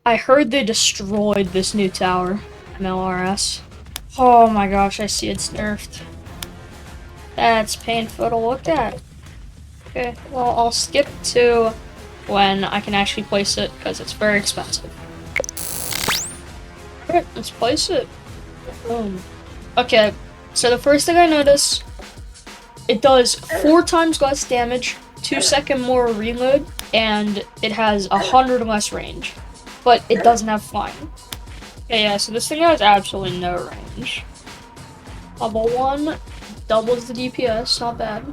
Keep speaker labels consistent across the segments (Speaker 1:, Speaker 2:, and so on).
Speaker 1: I heard they destroyed this new tower, MLRS. Oh my gosh, I see it's nerfed. That's painful to look at. Okay, well, I'll skip to when I can actually place it, because it's very expensive. Alright, let's place it. Boom. Okay, so the first thing I notice, it does 4 times less damage, 2-second more reload, and it has 100 less range. But it doesn't have flying. Okay, yeah, so this thing has absolutely no range. Level 1 doubles the DPS, not bad.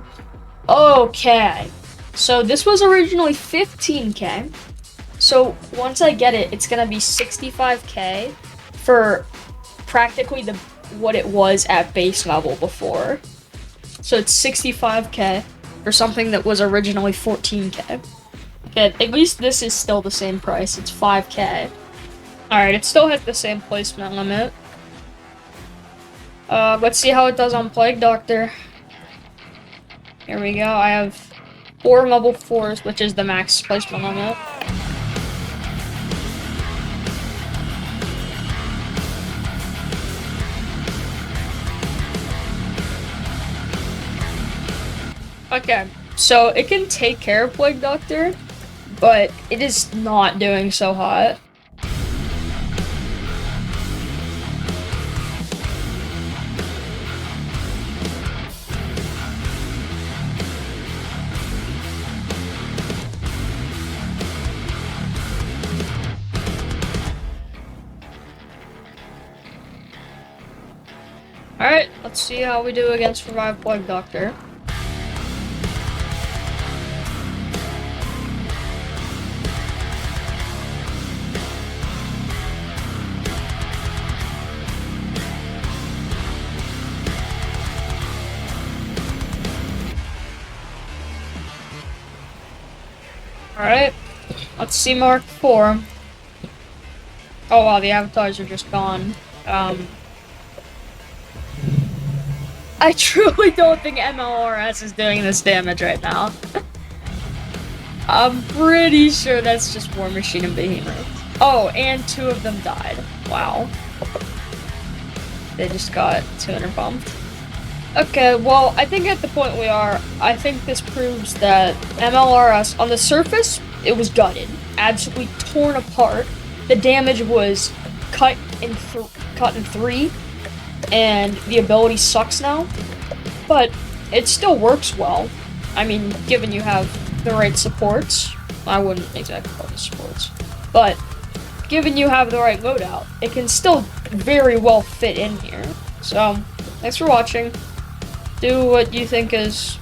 Speaker 1: Okay, so this was originally 15k. So once I get it, it's gonna be 65k for practically what it was at base level before. So it's 65k for something that was originally 14k. Okay, at least this is still the same price. It's 5k. Alright, it still hit the same placement limit. Let's see how it does on Plague Doctor. Here we go. I have 4 level 4s, which is the max placement limit. Okay, so it can take care of Plague Doctor, but it is not doing so hot. Alright, let's see how we do against Revive Plague Doctor. Alright, let's see Mark 4. Oh wow, the avatars are just gone. I truly don't think MLRS is doing this damage right now. I'm pretty sure that's just War Machine and Behemoth. Oh, and 2 of them died. Wow. They just got 200 bumped. Okay, well, I think at the point we are, I think this proves that MLRS, on the surface, it was gutted. Absolutely torn apart. The damage was cut in 3, and the ability sucks now. But it still works well. I mean, given you have the right supports. I wouldn't exactly call it supports. But given you have the right loadout, it can still very well fit in here. So, thanks for watching. Do what you think is